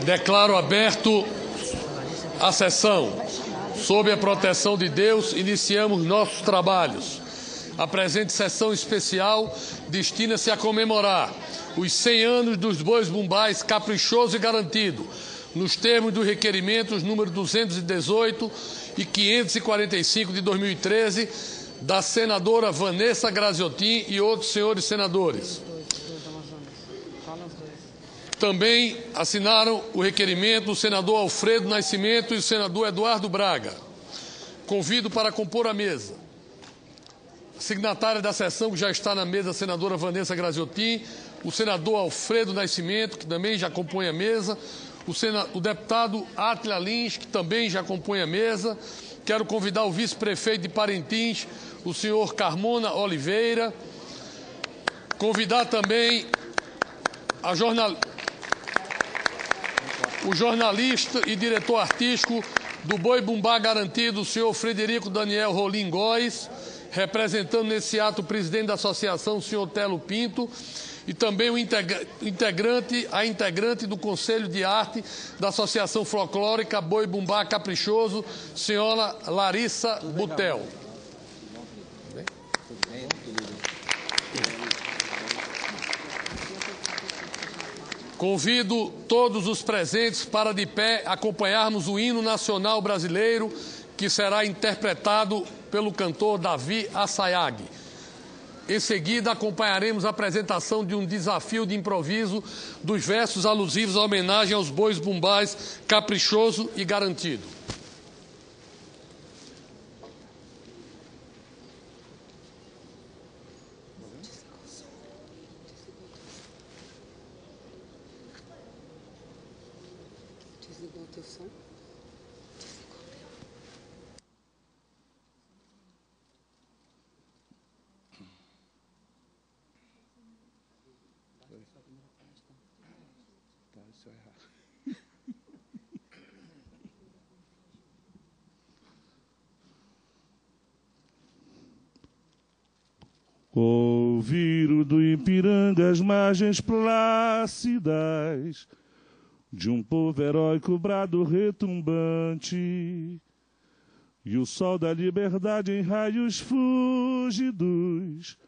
Declaro aberto a sessão. Sob a proteção de Deus, iniciamos nossos trabalhos. A presente sessão especial destina-se a comemorar os 100 anos dos bois bumbais Caprichoso e Garantido, nos termos dos requerimentos número 218 e 545 de 2013, da senadora Vanessa Graziotin e outros senhores senadores. Também assinaram o requerimento o senador Alfredo Nascimento e o senador Eduardo Braga. Convido para compor a mesa. A signatária da sessão, que já está na mesa, a senadora Vanessa Graziotin, o senador Alfredo Nascimento, que também já compõe a mesa, o deputado Átila Lins, que também já compõe a mesa. Quero convidar o vice-prefeito de Parintins, o senhor Carmona Oliveira. Convidar também o jornalista e diretor artístico do Boi Bumbá Garantido, o senhor Frederico Daniel Rolim Góes, representando nesse ato o presidente da associação, o senhor Telo Pinto, e também a integrante do Conselho de Arte da Associação Folclórica Boi Bumbá Caprichoso, senhora Larissa Butel. Convido todos os presentes para, de pé, acompanharmos o hino nacional brasileiro, que será interpretado pelo cantor Davi Assayag. Em seguida, acompanharemos a apresentação de um desafio de improviso dos versos alusivos à homenagem aos bois bumbais Caprichoso e Garantido. Desligou o teu som? Ouviro do Ipiranga as margens plácidas de um povo heróico brado retumbante, e o sol da liberdade em raios fúlgidos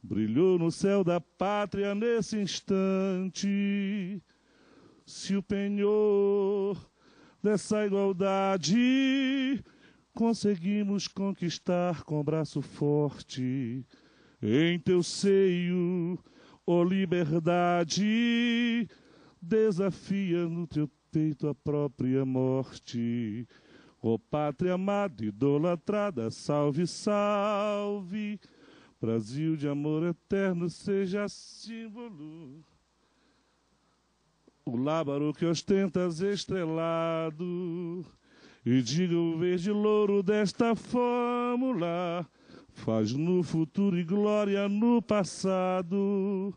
brilhou no céu da pátria nesse instante. Se o penhor dessa igualdade conseguimos conquistar com braço forte, em teu seio, ó liberdade, desafia no teu peito a própria morte. Ó pátria amada, idolatrada, salve, salve. Brasil de amor eterno, seja símbolo. O lábaro que ostentas estrelado, e diga o verde louro desta fórmula, faz no futuro e glória no passado.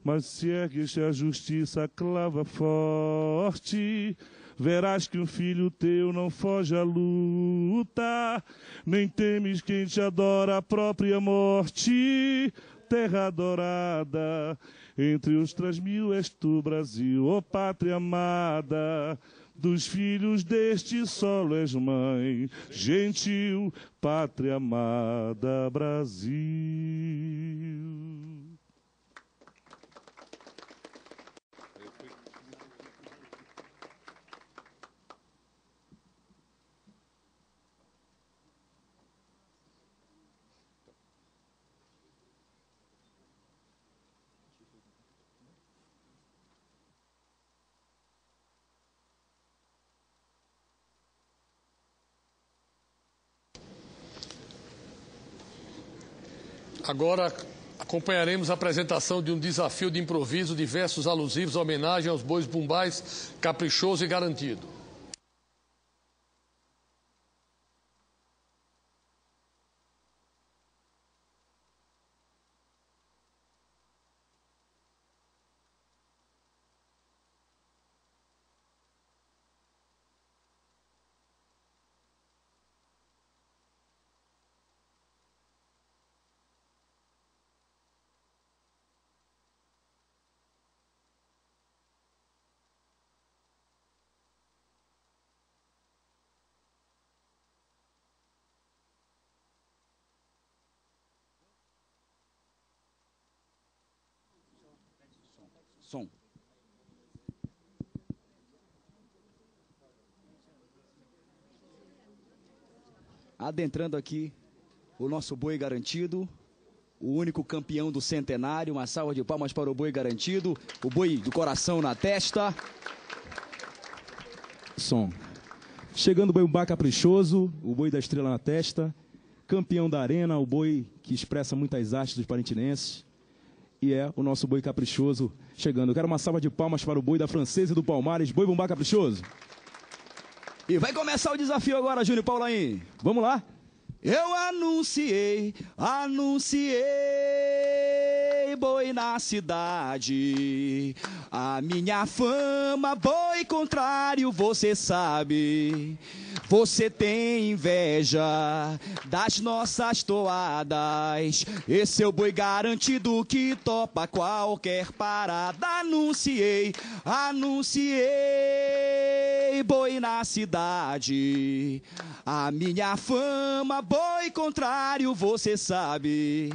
Mas se ergue-te a justiça, clava forte, verás que um filho teu não foge à luta, nem temes quem te adora a própria morte. Terra adorada, entre os 3.000 és tu, Brasil, ó pátria amada. Dos filhos deste solo és mãe, gentil, pátria amada, Brasil. Agora acompanharemos a apresentação de um desafio de improviso de versos alusivos à homenagem aos bois bumbais Caprichoso e Garantido. Som. Adentrando aqui o nosso boi garantido, o único campeão do centenário. Uma salva de palmas para o boi garantido, o boi do coração na testa. Som. Chegando o boi Bumbá Caprichoso, o boi da estrela na testa, campeão da arena, o boi que expressa muitas artes dos parintinenses. E é o nosso boi caprichoso chegando. Eu quero uma salva de palmas para o boi da Francesa e do Palmares, boi Bumbá Caprichoso. E vai começar o desafio agora, Júnior Paulaim. Vamos lá? Eu anunciei, boi na cidade. A minha fama, boi contrário, você sabe. Você tem inveja das nossas toadas. Esse é o boi garantido que topa qualquer parada. Anunciei, boi na cidade. A minha fama, boi contrário, você sabe.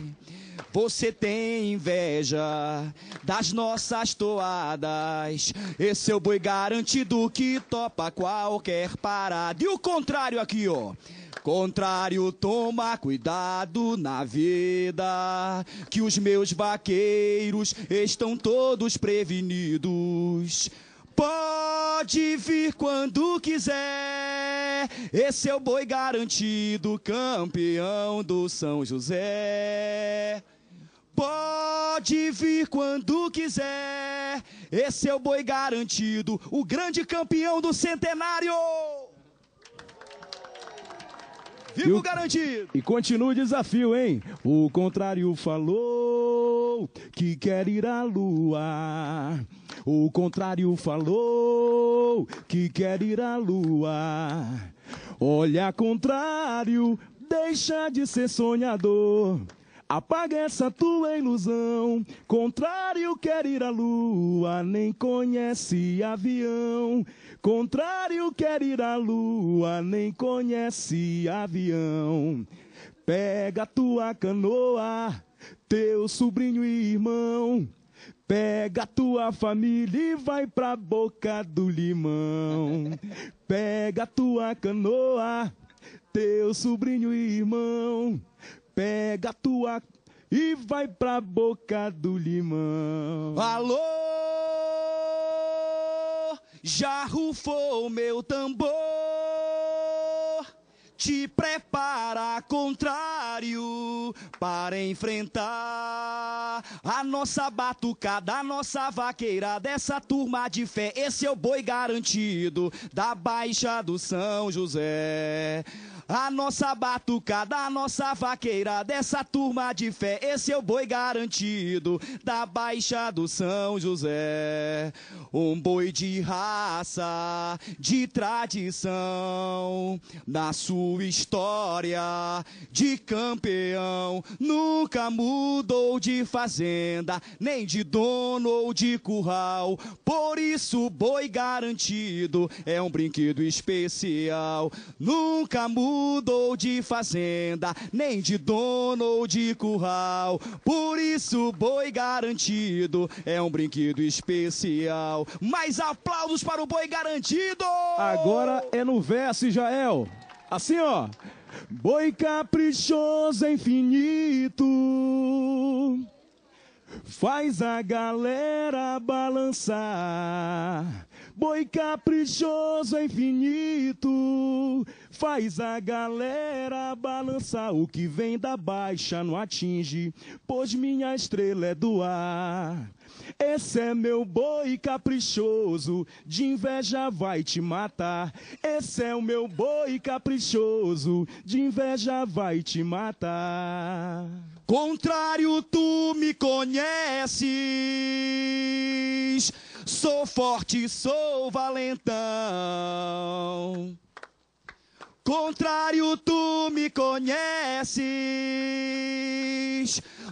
Você tem inveja das nossas toadas. Esse é o boi garantido que topa qualquer parada. E o contrário aqui, ó. Contrário, toma cuidado na vida, que os meus vaqueiros estão todos prevenidos. Pode vir quando quiser, esse é o boi garantido, campeão do São José. Pode vir quando quiser, esse é o boi garantido, o grande campeão do centenário. Viva o garantido! E continua o desafio, hein? O contrário falou que quer ir à lua. O contrário falou que quer ir à lua. Olha, contrário, deixa de ser sonhador. Apaga essa tua ilusão. Contrário quer ir à lua, nem conhece avião. Contrário quer ir à lua, nem conhece avião. Pega a tua canoa, teu sobrinho e irmão. Pega a tua família e vai pra boca do limão. Pega a tua canoa, teu sobrinho e irmão. Pega a tua e vai pra boca do limão. Alô, já rufou o meu tambor. Te prepara, contrário, para enfrentar a nossa batucada, a nossa vaqueira dessa turma de fé. Esse é o boi garantido da Baixa do São José. A nossa batucada, a nossa vaqueira dessa turma de fé. Esse é o boi garantido da Baixa do São José. Um boi de raça, de tradição, na sua história de campeão. Nunca mudou de fazenda, nem de dono ou de curral. Por isso o boi garantido é um brinquedo especial. Nunca mudou de fazenda, nem de dono ou de curral. Por isso o boi garantido é um brinquedo especial. Mais aplausos para o boi garantido! Agora é no verso, Israel. Assim, ó. Boi caprichoso infinito, faz a galera balançar. Boi caprichoso infinito, faz a galera balançar. O que vem da baixa não atinge, pois minha estrela é do ar. Esse é meu boi caprichoso, de inveja vai te matar. Esse é o meu boi caprichoso, de inveja vai te matar. Contrário, tu me conheces, sou forte, sou valentão. Contrário, tu me conheces,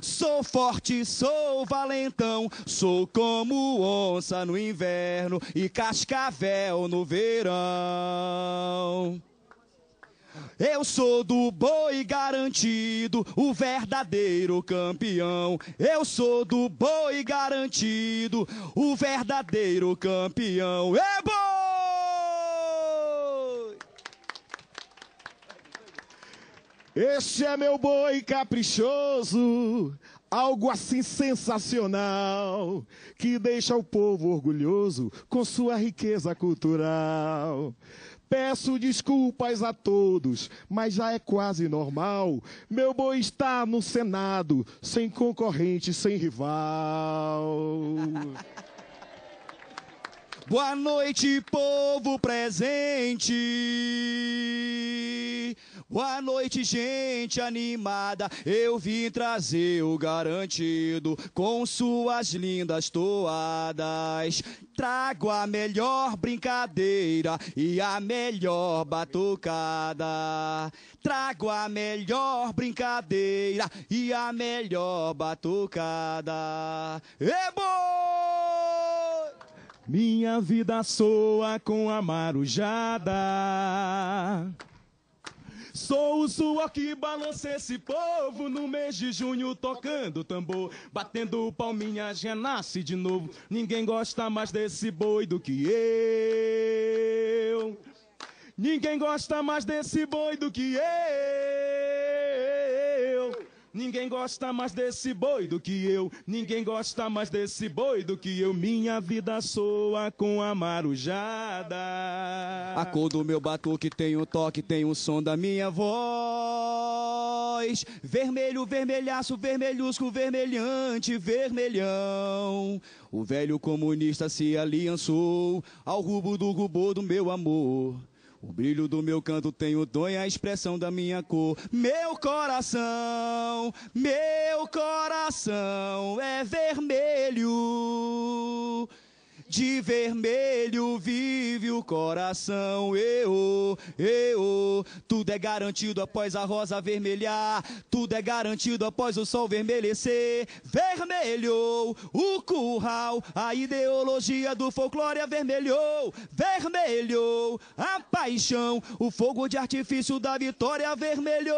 sou forte, sou valentão. Sou como onça no inverno e cascavel no verão. Eu sou do boi garantido, o verdadeiro campeão. Eu sou do boi garantido, o verdadeiro campeão. É boi! Este é meu boi caprichoso, algo assim sensacional, que deixa o povo orgulhoso com sua riqueza cultural. Peço desculpas a todos, mas já é quase normal. Meu boi está no Senado, sem concorrente, sem rival. Boa noite, povo presente. Boa noite, gente animada. Eu vim trazer o garantido com suas lindas toadas. Trago a melhor brincadeira e a melhor batucada. Trago a melhor brincadeira e a melhor batucada. É boi! Minha vida soa com a marujada. Sou o suor que balança esse povo no mês de junho, tocando tambor, batendo palminhas, renasce de novo. Ninguém gosta mais desse boi do que eu. Ninguém gosta mais desse boi do que eu. Ninguém gosta mais desse boi do que eu. Ninguém gosta mais desse boi do que eu. Minha vida soa com a marujada. A cor do meu batuque tem o toque, tem o som da minha voz. Vermelho, vermelhaço, vermelhusco, vermelhante, vermelhão. O velho comunista se aliançou ao rubo do meu amor. O brilho do meu canto tem o tom e a expressão da minha cor. Meu coração é vermelho. De vermelho vive o coração, Tudo é garantido após a rosa vermelhar. Tudo é garantido após o sol vermelhecer. Vermelhou o curral, a ideologia do folclore avermelhou. Vermelhou a paixão, o fogo de artifício da vitória vermelhou.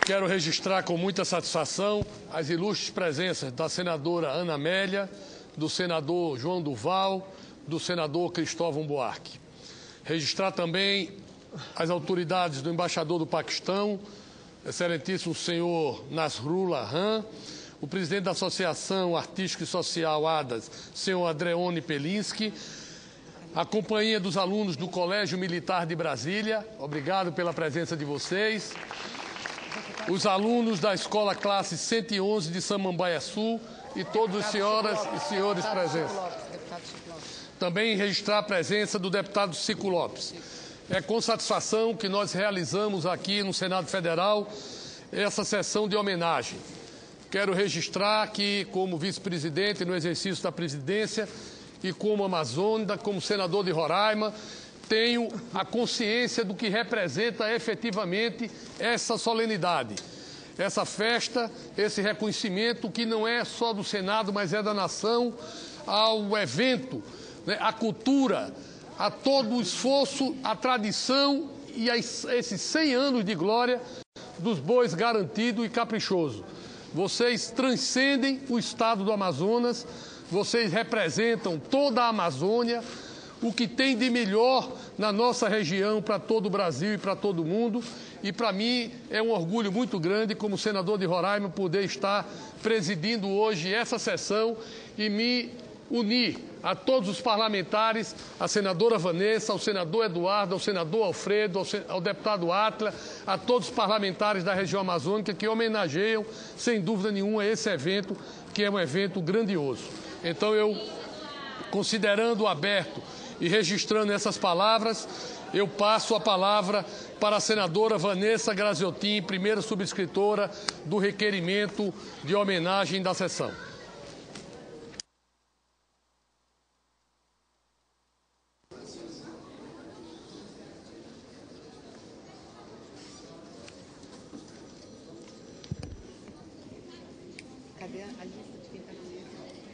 Quero registrar com muita satisfação as ilustres presenças da senadora Ana Amélia, do senador João Duval, do senador Cristóvão Buarque. Registrar também as autoridades do embaixador do Paquistão, excelentíssimo senhor Nasrullah Khan, o presidente da Associação Artística e Social ADAS, senhor Andreone Pelinski, a companhia dos alunos do Colégio Militar de Brasília, obrigado pela presença de vocês. Os alunos da Escola Classe 111 de Samambaia Sul e todos os senhoras e senhores presentes. Também registrar a presença do deputado Cico Lopes. É com satisfação que nós realizamos aqui no Senado Federal essa sessão de homenagem. Quero registrar que, como vice-presidente no exercício da presidência e como amazônida, como senador de Roraima, tenho a consciência do que representa efetivamente essa solenidade, essa festa, esse reconhecimento que não é só do Senado, mas é da nação, ao evento, né, à cultura, a todo o esforço, a tradição e a esses 100 anos de glória dos bois garantido e caprichoso. Vocês transcendem o estado do Amazonas, vocês representam toda a Amazônia, o que tem de melhor na nossa região para todo o Brasil e para todo o mundo. E para mim é um orgulho muito grande, como senador de Roraima, poder estar presidindo hoje essa sessão e me unir a todos os parlamentares, a senadora Vanessa, ao senador Eduardo, ao senador Alfredo, ao deputado Atla, a todos os parlamentares da região amazônica que homenageiam, sem dúvida nenhuma, esse evento, que é um evento grandioso. Então eu, considerando aberto e registrando essas palavras, eu passo a palavra para a senadora Vanessa Graziotin, primeira subscritora do requerimento de homenagem da sessão. Cadê a lista de quem está na lista?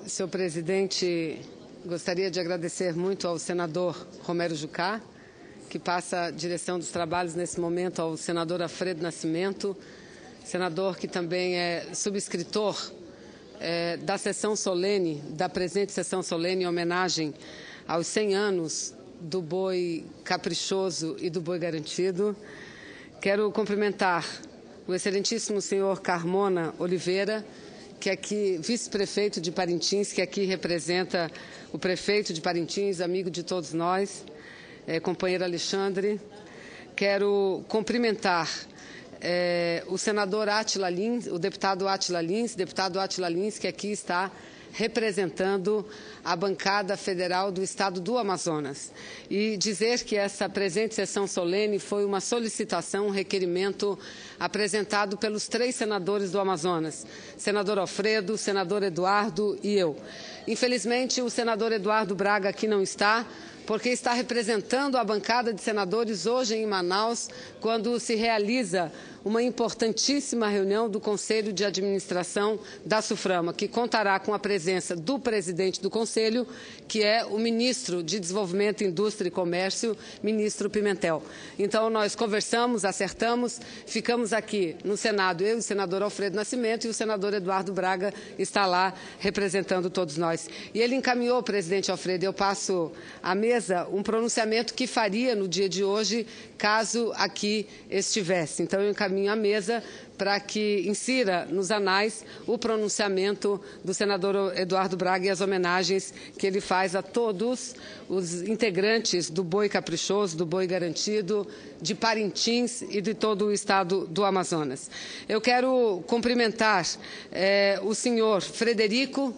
Senhor presidente, gostaria de agradecer muito ao senador Romero Jucá, que passa a direção dos trabalhos nesse momento ao senador Alfredo Nascimento, senador que também é subscritor da sessão solene, da presente sessão solene em homenagem aos 100 anos do boi caprichoso e do boi garantido. Quero cumprimentar o excelentíssimo senhor Carmona Oliveira, que é aqui vice-prefeito de Parintins, que aqui representa o prefeito de Parintins, amigo de todos nós, companheiro Alexandre. Quero cumprimentar o senador Átila Lins, o deputado Átila Lins, que aqui está representando a bancada federal do Estado do Amazonas. E dizer que essa presente sessão solene foi uma solicitação, um requerimento apresentado pelos 3 senadores do Amazonas, senador Alfredo, senador Eduardo e eu. Infelizmente, o senador Eduardo Braga aqui não está, porque está representando a bancada de senadores hoje em Manaus, quando se realiza uma importantíssima reunião do Conselho de Administração da SUFRAMA, que contará com a presença do presidente do Conselho, que é o ministro de Desenvolvimento, Indústria e Comércio, ministro Pimentel. Então, nós conversamos, acertamos, ficamos aqui no Senado, eu e o senador Alfredo Nascimento, e o senador Eduardo Braga está lá representando todos nós. E ele encaminhou, presidente Alfredo, eu passo à mesa um pronunciamento que faria no dia de hoje, caso aqui estivesse. Então, eu encaminho à mesa para que insira nos anais o pronunciamento do senador Eduardo Braga e as homenagens que ele faz a todos os integrantes do Boi Caprichoso, do Boi Garantido, de Parintins e de todo o estado do Amazonas. Eu quero cumprimentar o senhor Frederico,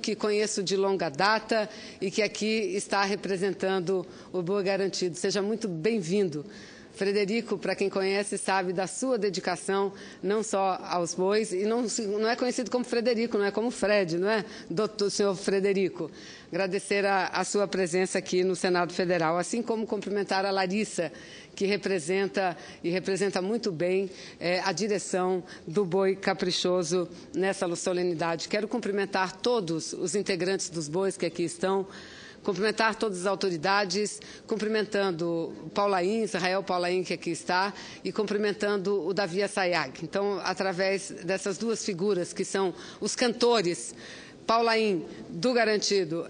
que conheço de longa data e que aqui está representando o Boi Garantido. Seja muito bem-vindo. Frederico, para quem conhece, sabe da sua dedicação não só aos bois, e não é conhecido como Frederico, não é como Fred, não é, doutor, senhor Frederico? Agradecer a sua presença aqui no Senado Federal, assim como cumprimentar a Larissa, que representa muito bem a direção do Boi Caprichoso nessa solenidade. Quero cumprimentar todos os integrantes dos bois que aqui estão, cumprimentar todas as autoridades, cumprimentando Israel Paulaim, que aqui está, e cumprimentando o Davi Assayag. Então, através dessas duas figuras, que são os cantores, Paulaim, do Garantido,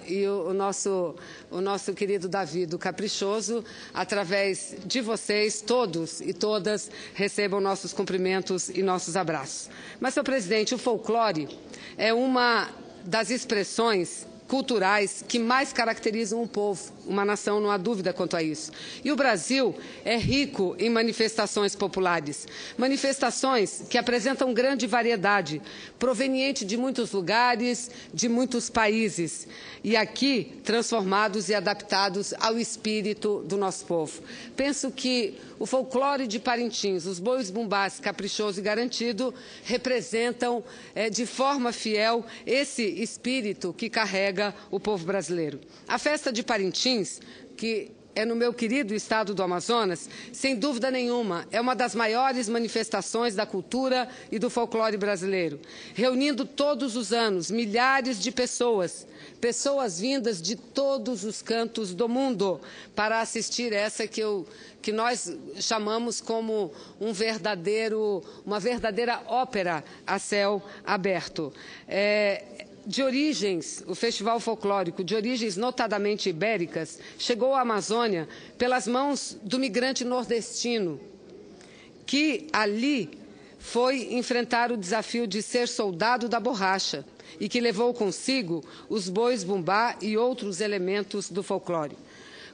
e o nosso querido Davi, do Caprichoso, através de vocês, todos e todas, recebam nossos cumprimentos e nossos abraços. Mas, senhor presidente, o folclore é uma das expressões culturais que mais caracterizam um povo, uma nação, não há dúvida quanto a isso. E o Brasil é rico em manifestações populares, manifestações que apresentam grande variedade, proveniente de muitos lugares, de muitos países, e aqui transformados e adaptados ao espírito do nosso povo. Penso que o folclore de Parintins, os bois bumbás Caprichoso e Garantido, representam de forma fiel esse espírito que carrega o povo brasileiro. A festa de Parintins, que é no meu querido estado do Amazonas, sem dúvida nenhuma, é uma das maiores manifestações da cultura e do folclore brasileiro, reunindo todos os anos milhares de pessoas vindas de todos os cantos do mundo para assistir essa que nós chamamos como uma verdadeira ópera a céu aberto. De origens, o Festival Folclórico, de origens notadamente ibéricas, chegou à Amazônia pelas mãos do migrante nordestino, que ali foi enfrentar o desafio de ser soldado da borracha e que levou consigo os bois bumbá e outros elementos do folclore.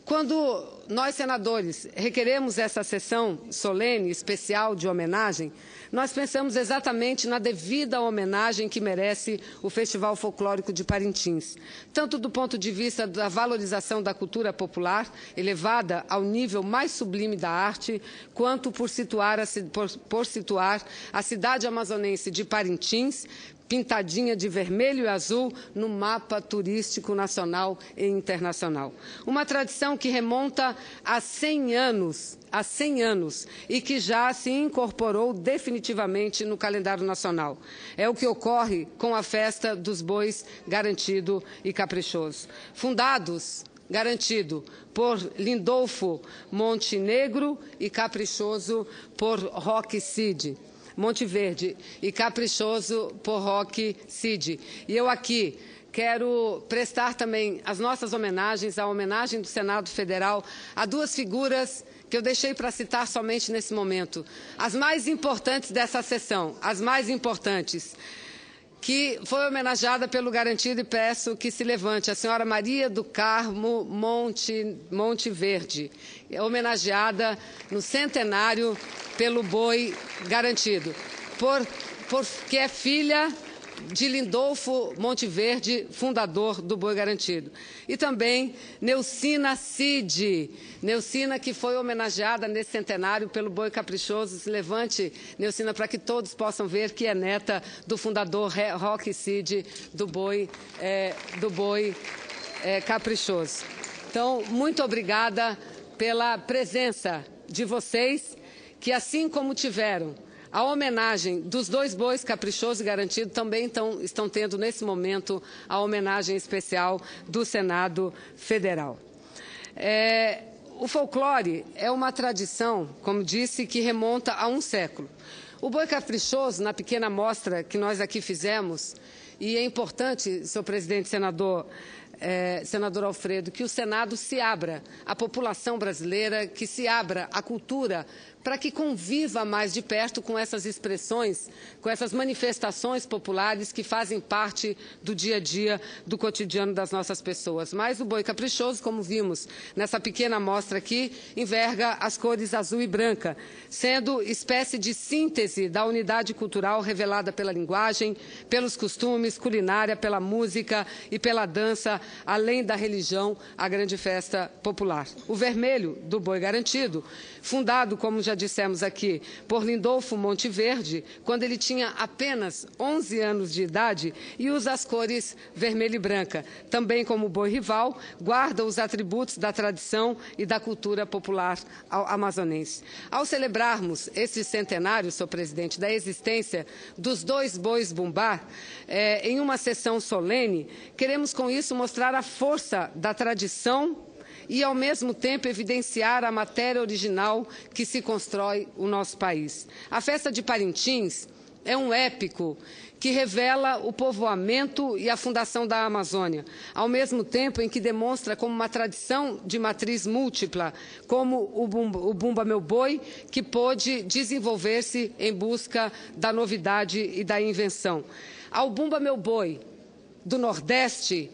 Quando nós, senadores, requeremos essa sessão solene, especial de homenagem, nós pensamos exatamente na devida homenagem que merece o Festival Folclórico de Parintins, tanto do ponto de vista da valorização da cultura popular, elevada ao nível mais sublime da arte, quanto por situar a cidade amazonense de Parintins pintadinha de vermelho e azul no mapa turístico nacional e internacional. Uma tradição que remonta a 100 anos, e que já se incorporou definitivamente no calendário nacional. É o que ocorre com a festa dos bois Garantido e Caprichoso. Garantido por Lindolfo Montenegro e Caprichoso por Roque Cid. Monteverde e Caprichoso por Roque Cid. E eu aqui quero prestar também as nossas homenagens, a homenagem do Senado Federal a duas figuras que eu deixei para citar somente nesse momento. As mais importantes dessa sessão, as mais importantes, que foi homenageada pelo Garantido, e peço que se levante, a senhora Maria do Carmo Monteverde, homenageada no centenário pelo boi Garantido, porque é filha de Lindolfo Monteverde, fundador do Boi Garantido. E também Neucina Cid, Neucina, que foi homenageada nesse centenário pelo Boi Caprichoso. Se levante, Neucina, para que todos possam ver que é neta do fundador Roque Cid do Boi Caprichoso. Então, muito obrigada pela presença de vocês, que assim como tiveram a homenagem dos dois bois Caprichoso e Garantido, também estão tendo, nesse momento, a homenagem especial do Senado Federal. O folclore é uma tradição, como disse, que remonta a um século. O boi caprichoso, na pequena mostra que nós aqui fizemos, e é importante, senhor presidente, senador Alfredo, que o Senado se abra à população brasileira, que se abra à cultura, para que conviva mais de perto com essas expressões, com essas manifestações populares que fazem parte do dia a dia, do cotidiano das nossas pessoas. Mas o boi caprichoso, como vimos nessa pequena amostra aqui, enverga as cores azul e branca, sendo espécie de síntese da unidade cultural revelada pela linguagem, pelos costumes, culinária, pela música e pela dança, além da religião, a grande festa popular. O vermelho do Boi Garantido, fundado, como já dissemos aqui, por Lindolfo Monteverde, quando ele tinha apenas 11 anos de idade, e usa as cores vermelho e branca. Também como boi rival, guarda os atributos da tradição e da cultura popular amazonense. Ao celebrarmos esse centenário, senhor presidente, da existência dos dois bois bumbá, em uma sessão solene, queremos com isso mostrar a força da tradição e, ao mesmo tempo, evidenciar a matéria original que se constrói o nosso país. A festa de Parintins é um épico que revela o povoamento e a fundação da Amazônia, ao mesmo tempo em que demonstra como uma tradição de matriz múltipla, como o Bumba Meu Boi, que pôde desenvolver-se em busca da novidade e da invenção. Ao Bumba Meu Boi do Nordeste,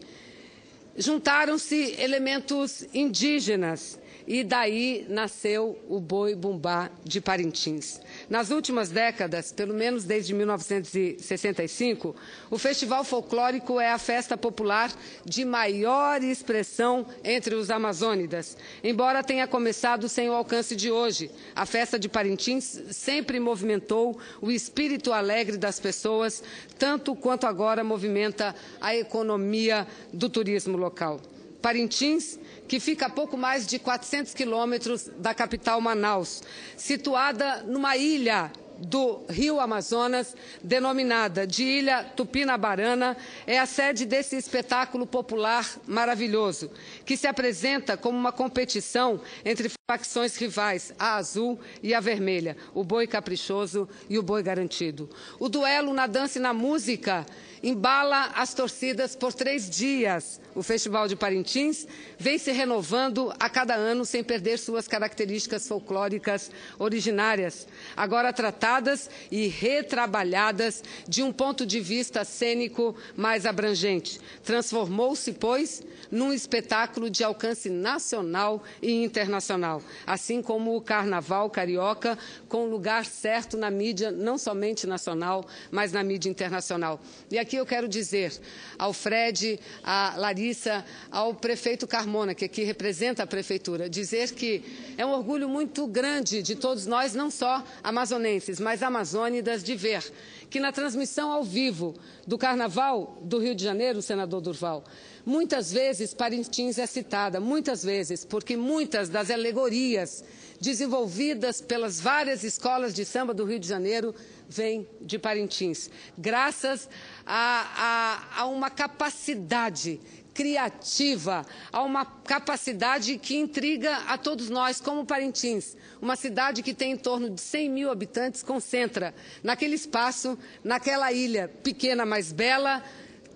juntaram-se elementos indígenas e daí nasceu o boi bumbá de Parintins. Nas últimas décadas, pelo menos desde 1965, o Festival Folclórico é a festa popular de maior expressão entre os amazônidas. Embora tenha começado sem o alcance de hoje, a festa de Parintins sempre movimentou o espírito alegre das pessoas, tanto quanto agora movimenta a economia do turismo local. Parintins, que fica a pouco mais de 400 quilômetros da capital Manaus, situada numa ilha do Rio Amazonas, denominada de Ilha Tupinabarana, é a sede desse espetáculo popular maravilhoso, que se apresenta como uma competição entre facções rivais, a azul e a vermelha, o boi caprichoso e o boi garantido. O duelo na dança e na música embala as torcidas por 3 dias. O Festival de Parintins vem se renovando a cada ano sem perder suas características folclóricas originárias, agora tratadas e retrabalhadas de um ponto de vista cênico mais abrangente. Transformou-se, pois, num espetáculo de alcance nacional e internacional, assim como o Carnaval Carioca, com lugar certo na mídia, não somente nacional, mas na mídia internacional. E aqui eu quero dizer ao Fred, à Larissa, ao prefeito Carmona, que aqui representa a prefeitura, dizer que é um orgulho muito grande de todos nós, não só amazonenses, parinthenses, mas amazônidas, de ver que na transmissão ao vivo do Carnaval do Rio de Janeiro, senador Durval, muitas vezes Parintins é citada, muitas vezes, porque muitas das alegorias desenvolvidas pelas várias escolas de samba do Rio de Janeiro vêm de Parintins, graças a uma capacidade criativa, a uma capacidade que intriga a todos nós, como Parintins. Uma cidade que tem em torno de 100 mil habitantes, concentra naquele espaço, naquela ilha pequena, mas bela,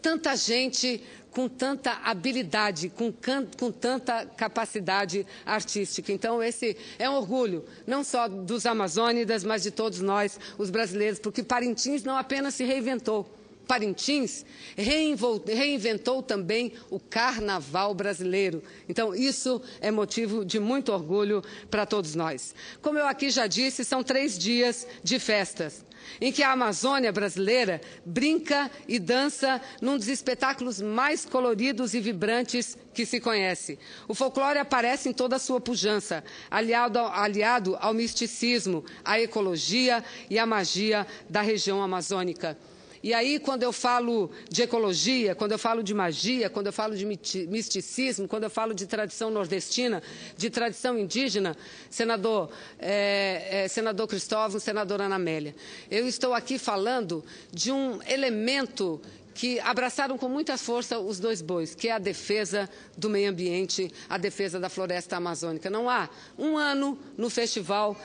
tanta gente com tanta habilidade, com tanta capacidade artística. Então, esse é um orgulho, não só dos amazônidas, mas de todos nós, os brasileiros, porque Parintins não apenas se reinventou, Parintins reinventou também o carnaval brasileiro. Então, isso é motivo de muito orgulho para todos nós. Como eu aqui já disse, são 3 dias de festas, em que a Amazônia brasileira brinca e dança num dos espetáculos mais coloridos e vibrantes que se conhece. O folclore aparece em toda a sua pujança, aliado ao misticismo, à ecologia e à magia da região amazônica. E aí, quando eu falo de ecologia, quando eu falo de magia, quando eu falo de misticismo, quando eu falo de tradição nordestina, de tradição indígena, senador Cristóvão, senadora Ana Amélia, eu estou aqui falando de um elemento que abraçaram com muita força os 2 bois, que é a defesa do meio ambiente, a defesa da floresta amazônica. Não há um ano no festival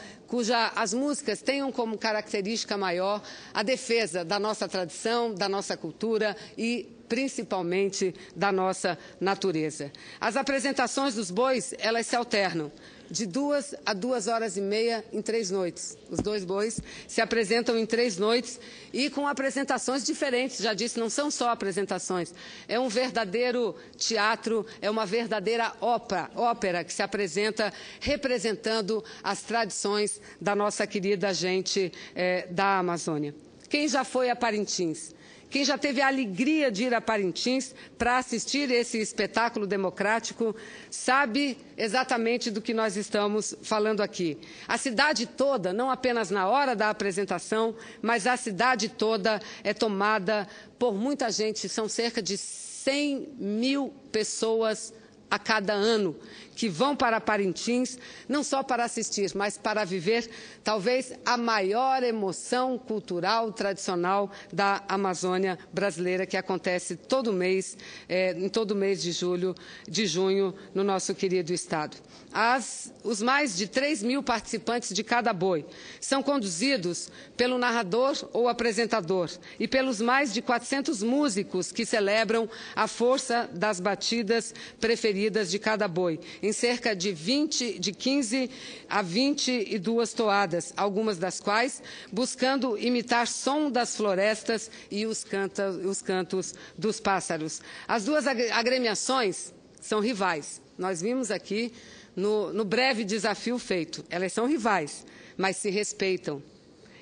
as músicas tenham como característica maior a defesa da nossa tradição, da nossa cultura e principalmente da nossa natureza. As apresentações dos bois, elas se alternam de 2 a 2 horas e meia em 3 noites. Os 2 bois se apresentam em 3 noites e com apresentações diferentes. Já disse, não são só apresentações. É um verdadeiro teatro, é uma verdadeira ópera que se apresenta representando as tradições da nossa querida gente da Amazônia. Quem já foi a Parintins? Quem já teve a alegria de ir a Parintins para assistir esse espetáculo democrático sabe exatamente do que nós estamos falando aqui. A cidade toda, não apenas na hora da apresentação, mas a cidade toda é tomada por muita gente. São cerca de 100 mil pessoas a cada ano que vão para Parintins, não só para assistir, mas para viver talvez a maior emoção cultural tradicional da Amazônia brasileira, que acontece todo mês, em todo mês de junho, no nosso querido estado. Os mais de 3 mil participantes de cada boi são conduzidos pelo narrador ou apresentador e pelos mais de 400 músicos que celebram a força das batidas preferidas de cada boi, em cerca de 15 a 22 toadas, algumas das quais buscando imitar som das florestas e os cantos dos pássaros. As 2 agremiações são rivais. Nós vimos aqui no breve desafio feito. Elas são rivais, mas se respeitam.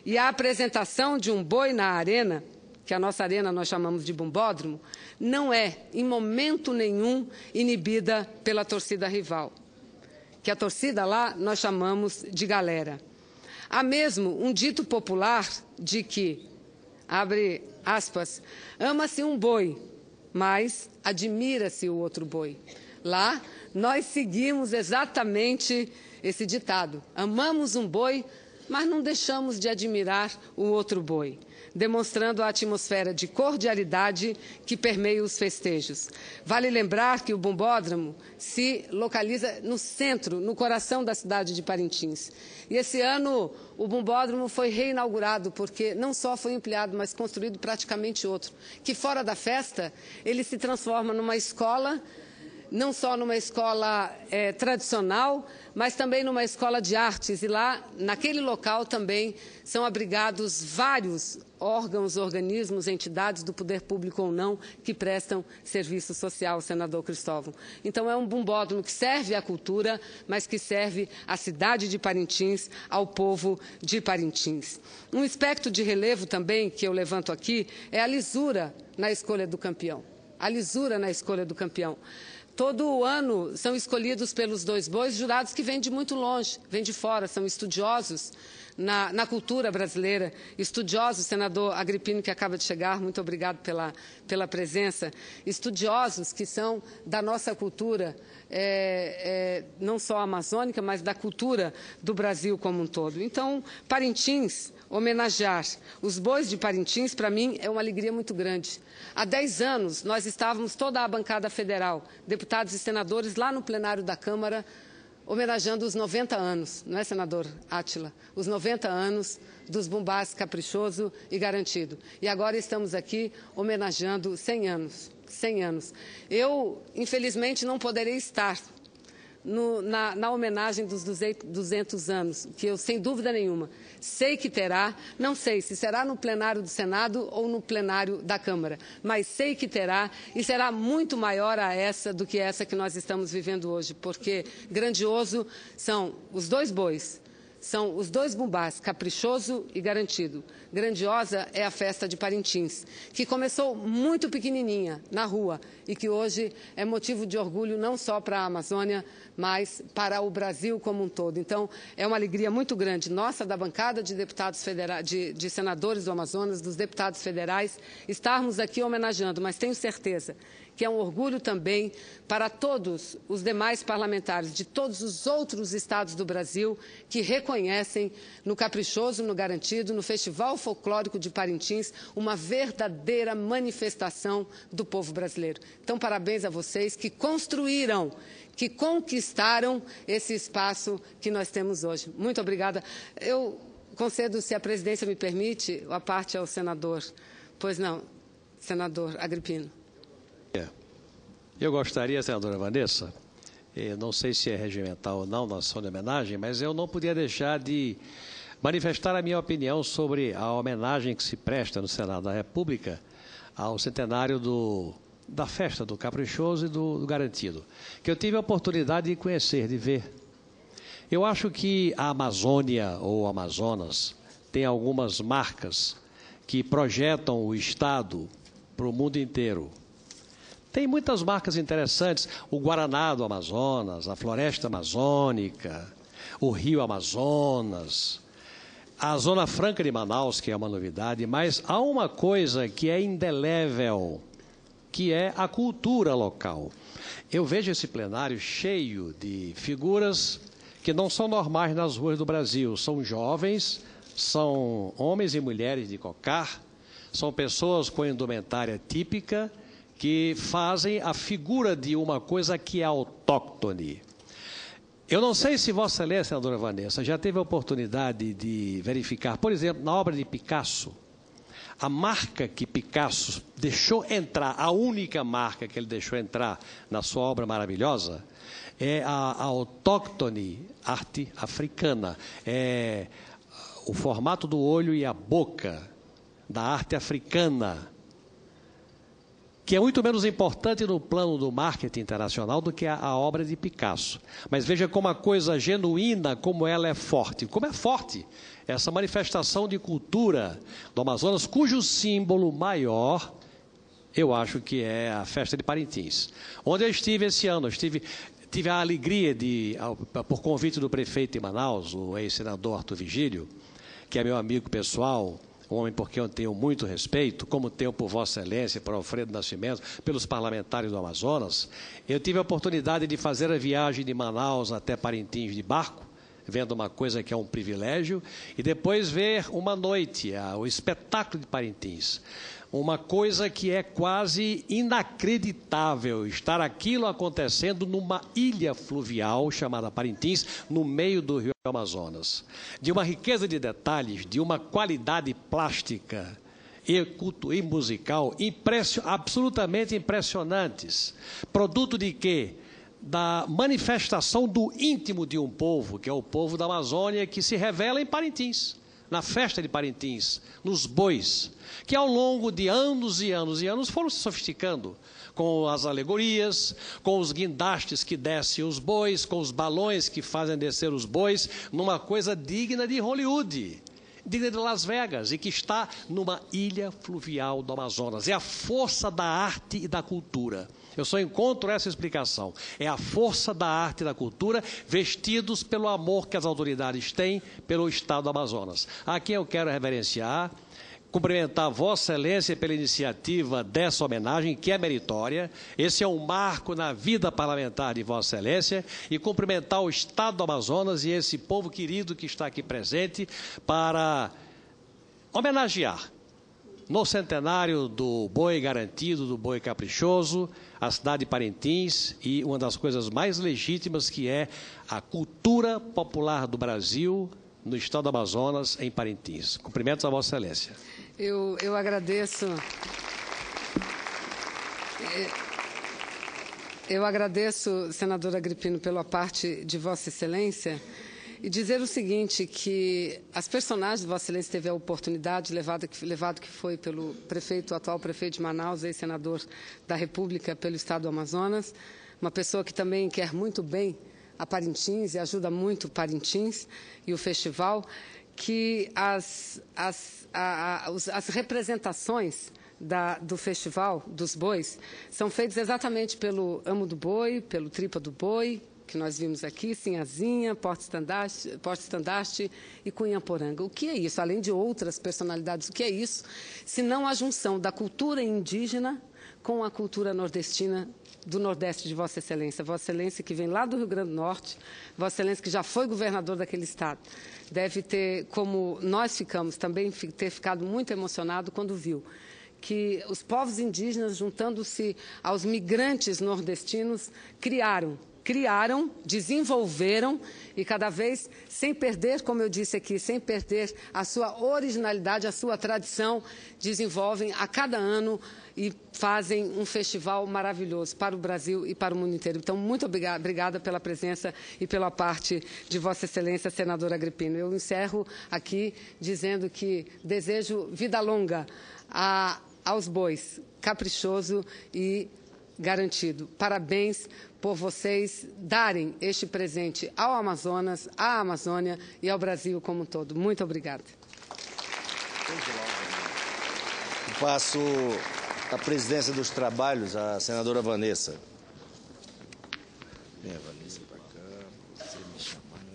E a apresentação de um boi na arena, que a nossa arena nós chamamos de bumbódromo, não é, em momento nenhum, inibida pela torcida rival. Que a torcida lá nós chamamos de galera. Há mesmo um dito popular de que, abre aspas, ama-se um boi, mas admira-se o outro boi. Lá, nós seguimos exatamente esse ditado. Amamos um boi, mas não deixamos de admirar o outro boi, demonstrando a atmosfera de cordialidade que permeia os festejos. Vale lembrar que o bumbódromo se localiza no centro, no coração da cidade de Parintins. E esse ano o bumbódromo foi reinaugurado, porque não só foi ampliado, mas construído praticamente outro, que fora da festa ele se transforma numa escola, não só numa escola tradicional, mas também numa escola de artes. E lá, naquele local também, são abrigados vários órgãos, organismos, entidades do poder público ou não, que prestam serviço social, senador Cristóvão. Então, é um bumbódromo que serve à cultura, mas que serve à cidade de Parintins, ao povo de Parintins. Um aspecto de relevo também, que eu levanto aqui, é a lisura na escolha do campeão. A lisura na escolha do campeão. Todo ano são escolhidos pelos 2 bois jurados que vêm de muito longe, vêm de fora, são estudiosos na cultura brasileira, estudiosos, senador Agrippino, que acaba de chegar, muito obrigado pela presença, estudiosos que são da nossa cultura, não só amazônica, mas da cultura do Brasil como um todo. Então, Parintins, homenagear os bois de Parintins, para mim, é uma alegria muito grande. Há 10 anos, nós estávamos, toda a bancada federal, deputados e senadores, lá no plenário da Câmara, homenageando os 90 anos, não é, senador Átila? Os 90 anos dos Bumbás Caprichoso e Garantido. E agora estamos aqui homenageando 100 anos. 100 anos. Eu, infelizmente, não poderei estar na homenagem dos 200 anos, que eu, sem dúvida nenhuma, sei que terá, não sei se será no plenário do Senado ou no plenário da Câmara, mas sei que terá e será muito maior do que essa que nós estamos vivendo hoje, porque grandioso são os dois bois, são os dois bumbás, Caprichoso e Garantido. Grandiosa é a festa de Parintins, que começou muito pequenininha, na rua, e que hoje é motivo de orgulho não só para a Amazônia, mas para o Brasil como um todo. Então, é uma alegria muito grande nossa, da bancada de deputados federais, de senadores do Amazonas, dos deputados federais, estarmos aqui homenageando, mas tenho certeza que é um orgulho também para todos os demais parlamentares de todos os outros estados do Brasil que reconhecem no Caprichoso, no Garantido, no Festival Folclórico de Parintins, uma verdadeira manifestação do povo brasileiro. Então, parabéns a vocês que construíram, que conquistaram esse espaço que nós temos hoje. Muito obrigada. Eu concedo, se a presidência me permite, a parte ao senador. Pois não, senador Agrippino. Eu gostaria, senadora Vanessa, não sei se é regimental ou não na ação de homenagem, mas eu não podia deixar de manifestar a minha opinião sobre a homenagem que se presta no Senado da República ao centenário da festa do Caprichoso e do Garantido, que eu tive a oportunidade de conhecer, de ver. Eu acho que a Amazônia ou Amazonas tem algumas marcas que projetam o Estado para o mundo inteiro. Tem muitas marcas interessantes, o Guaraná do Amazonas, a Floresta Amazônica, o Rio Amazonas, a Zona Franca de Manaus, que é uma novidade, mas há uma coisa que é indelével, que é a cultura local. Eu vejo esse plenário cheio de figuras que não são normais nas ruas do Brasil. São jovens, são homens e mulheres de cocar, são pessoas com indumentária típica, que fazem a figura de uma coisa que é autóctone. Eu não sei se Vossa Excelência, senadora Vanessa, já teve a oportunidade de verificar, por exemplo, na obra de Picasso, a marca que Picasso deixou entrar, a única marca que ele deixou entrar na sua obra maravilhosa, é a autóctone arte africana. É o formato do olho e a boca da arte africana, que é muito menos importante no plano do marketing internacional do que a obra de Picasso. Mas veja como a coisa genuína, como ela é forte. Como é forte essa manifestação de cultura do Amazonas, cujo símbolo maior, eu acho que é a festa de Parintins. Onde eu estive esse ano, tive a alegria de, por convite do prefeito de Manaus, o ex-senador Arthur Vigílio, que é meu amigo pessoal, um homem por quem eu tenho muito respeito, como tenho por Vossa Excelência, por Alfredo Nascimento, pelos parlamentares do Amazonas. Eu tive a oportunidade de fazer a viagem de Manaus até Parintins de barco, vendo uma coisa que é um privilégio, e depois ver uma noite, o espetáculo de Parintins. Uma coisa que é quase inacreditável, estar aquilo acontecendo numa ilha fluvial chamada Parintins, no meio do Rio Amazonas. De uma riqueza de detalhes, de uma qualidade plástica e musical absolutamente impressionantes. Produto de quê? Da manifestação do íntimo de um povo, que é o povo da Amazônia, que se revela em Parintins, na festa de Parintins, nos bois, que ao longo de anos e anos e anos foram se sofisticando, com as alegorias, com os guindastes que descem os bois, com os balões que fazem descer os bois, numa coisa digna de Hollywood, de Las Vegas e que está numa ilha fluvial do Amazonas. É a força da arte e da cultura. Eu só encontro essa explicação. É a força da arte e da cultura vestidos pelo amor que as autoridades têm pelo estado do Amazonas. A quem eu quero reverenciar, cumprimentar Vossa Excelência pela iniciativa dessa homenagem, que é meritória. Esse é um marco na vida parlamentar de Vossa Excelência. E cumprimentar o estado do Amazonas e esse povo querido que está aqui presente para homenagear no centenário do boi garantido, do boi caprichoso, a cidade de Parintins e uma das coisas mais legítimas que é a cultura popular do Brasil no estado do Amazonas, em Parintins. Cumprimentos a Vossa Excelência. Eu agradeço. Eu agradeço, senador Agrippino, pela parte de Vossa Excelência e dizer o seguinte, que as personagens de Vossa Excelência teve a oportunidade, levado que foi pelo prefeito, o atual prefeito de Manaus, ex-senador da República pelo estado do Amazonas, uma pessoa que também quer muito bem a Parintins e ajuda muito Parintins e o festival, que as representações do Festival dos Bois são feitas exatamente pelo Amo do Boi, pelo Tripa do Boi, que nós vimos aqui, Sinhazinha, Porta-Estandarte e Cunhaporanga. O que é isso? Além de outras personalidades, o que é isso? Se não a junção da cultura indígena com a cultura nordestina do Nordeste de Vossa Excelência. Vossa Excelência que vem lá do Rio Grande do Norte, Vossa Excelência que já foi governador daquele estado, deve ter, como nós ficamos, também ter ficado muito emocionado quando viu que os povos indígenas, juntando-se aos migrantes nordestinos, criaram, desenvolveram e cada vez sem perder, como eu disse aqui, sem perder a sua originalidade, a sua tradição, desenvolvem a cada ano e fazem um festival maravilhoso para o Brasil e para o mundo inteiro. Então, muito obrigada pela presença e pela parte de Vossa Excelência, senador Agrippino. Eu encerro aqui dizendo que desejo vida longa aos bois, caprichoso e garantido. Parabéns por vocês darem este presente ao Amazonas, à Amazônia e ao Brasil como um todo. Muito obrigada. Passo a presidência dos trabalhos à senadora Vanessa. Vanessa, para cá.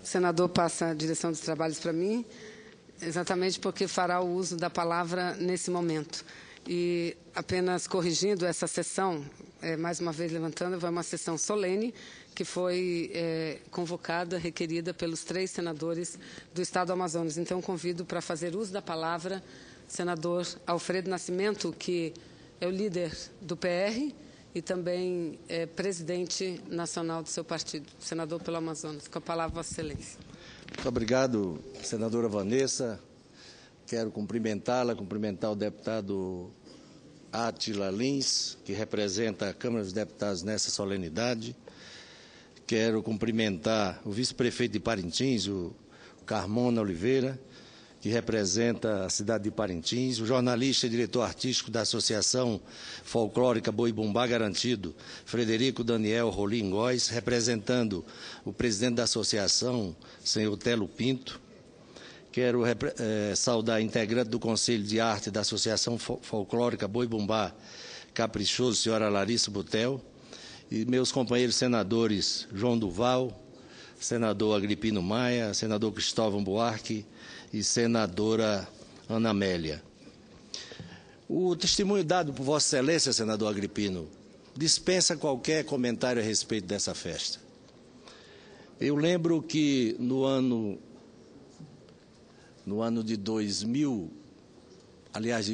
O senador passa a direção dos trabalhos para mim, exatamente porque fará o uso da palavra nesse momento. E apenas corrigindo essa sessão, mais uma vez levantando, foi uma sessão solene que foi convocada, requerida pelos 3 senadores do Estado do Amazonas. Então, convido para fazer uso da palavra o senador Alfredo Nascimento, que é o líder do PR e também é presidente nacional do seu partido, senador pelo Amazonas. Com a palavra, Vossa Excelência. Muito obrigado, senadora Vanessa. Quero cumprimentar o deputado Átila Lins, que representa a Câmara dos Deputados nessa solenidade. Quero cumprimentar o vice-prefeito de Parintins, o Carmona Oliveira, que representa a cidade de Parintins, o jornalista e diretor artístico da Associação Folclórica Boi Bumbá Garantido, Frederico Daniel Rolim Góes, representando o presidente da associação, senhor Telo Pinto. Quero saudar a integrante do Conselho de Arte da Associação Folclórica Boi Bumbá Caprichoso, senhora Larissa Butel, e meus companheiros senadores João Duval, senador Agrippino Maia, senador Cristóvão Buarque e senadora Ana Amélia. O testemunho dado por Vossa Excelência, senador Agrippino, dispensa qualquer comentário a respeito dessa festa. Eu lembro que no ano de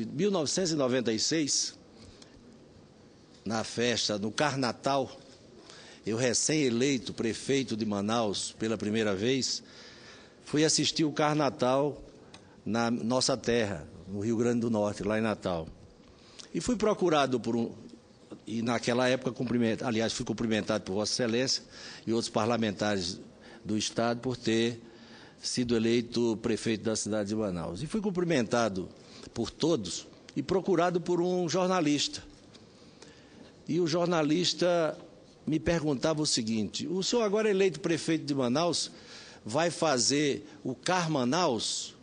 1996, na festa, no Carnatal, eu recém-eleito prefeito de Manaus pela primeira vez, fui assistir o Carnatal na nossa terra, no Rio Grande do Norte, lá em Natal. E fui procurado e naquela época, fui cumprimentado por Vossa Excelência e outros parlamentares do Estado por ter sido eleito prefeito da cidade de Manaus. E fui cumprimentado por todos e procurado por um jornalista. E o jornalista me perguntava o seguinte: o senhor agora eleito prefeito de Manaus vai fazer o Car Manaus?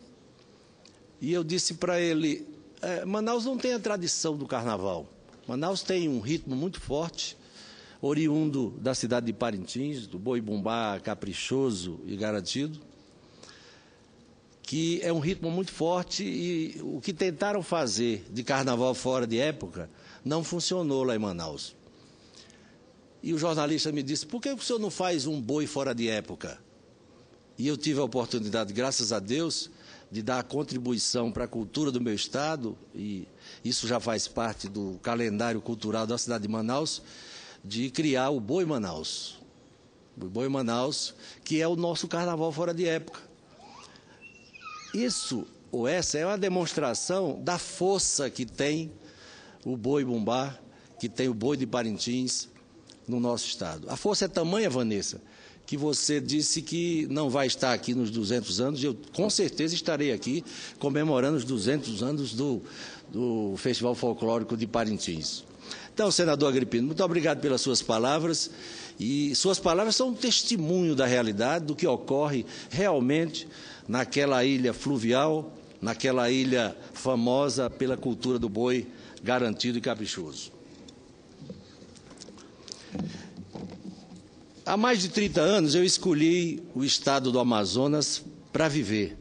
e eu disse para ele, Manaus não tem a tradição do carnaval. Manaus tem um ritmo muito forte, oriundo da cidade de Parintins, do boi-bumbá caprichoso e garantido, que é um ritmo muito forte e o que tentaram fazer de carnaval fora de época não funcionou lá em Manaus. E o jornalista me disse, por que o senhor não faz um boi fora de época? E eu tive a oportunidade, graças a Deus, de dar a contribuição para a cultura do meu estado, e isso já faz parte do calendário cultural da cidade de Manaus, de criar o Boi Manaus. O Boi Manaus, que é o nosso carnaval fora de época. Essa é uma demonstração da força que tem o boi-bumbá, que tem o boi de Parintins no nosso estado. A força é tamanha, Vanessa, que você disse que não vai estar aqui nos 200 anos, e eu com certeza estarei aqui comemorando os 200 anos do Festival Folclórico de Parintins. Então, senador Agripino, muito obrigado pelas suas palavras, e suas palavras são um testemunho da realidade, do que ocorre realmente naquela ilha fluvial, naquela ilha famosa pela cultura do boi garantido e caprichoso. Há mais de 30 anos eu escolhi o estado do Amazonas para viver.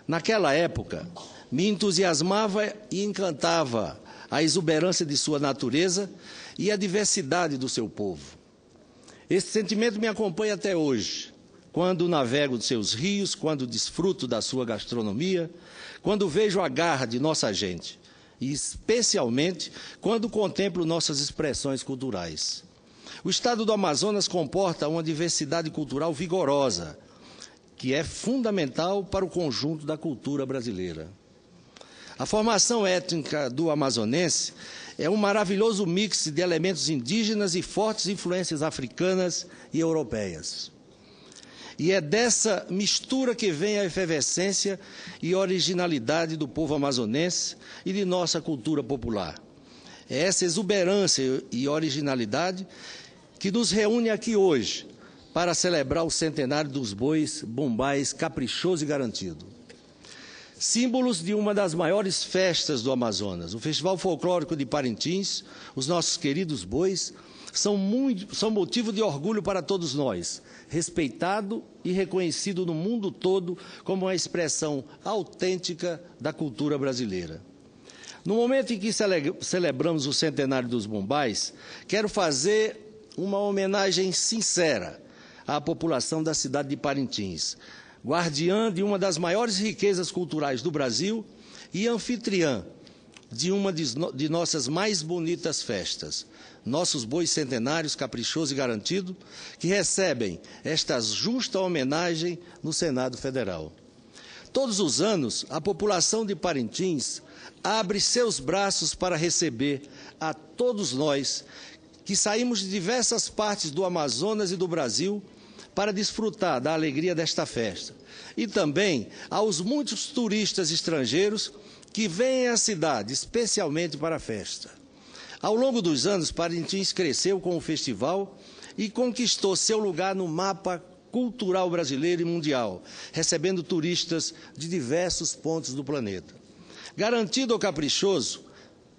Naquela época, me entusiasmava e encantava a exuberância de sua natureza e a diversidade do seu povo. Esse sentimento me acompanha até hoje, quando navego de seus rios, quando desfruto da sua gastronomia, quando vejo a garra de nossa gente, e especialmente quando contemplo nossas expressões culturais. O estado do Amazonas comporta uma diversidade cultural vigorosa, que é fundamental para o conjunto da cultura brasileira. A formação étnica do amazonense é um maravilhoso mix de elementos indígenas e fortes influências africanas e europeias. E é dessa mistura que vem a efervescência e originalidade do povo amazonense e de nossa cultura popular. É essa exuberância e originalidade que nos reúne aqui hoje para celebrar o centenário dos bois bumbás caprichoso e garantido. Símbolos de uma das maiores festas do Amazonas, o Festival Folclórico de Parintins, os nossos queridos bois, são motivo de orgulho para todos nós, respeitado e reconhecido no mundo todo como uma expressão autêntica da cultura brasileira. No momento em que celebramos o centenário dos bumbás, quero fazer uma homenagem sincera à população da cidade de Parintins, guardiã de uma das maiores riquezas culturais do Brasil e anfitriã de uma de nossas mais bonitas festas, nossos bois centenários, caprichoso e garantido, que recebem esta justa homenagem no Senado Federal. Todos os anos, a população de Parintins abre seus braços para receber a todos nós que saímos de diversas partes do Amazonas e do Brasil para desfrutar da alegria desta festa. E também aos muitos turistas estrangeiros que vêm à cidade especialmente para a festa. Ao longo dos anos, Parintins cresceu com o festival e conquistou seu lugar no mapa cultural brasileiro e mundial, recebendo turistas de diversos pontos do planeta. Garantido ou caprichoso,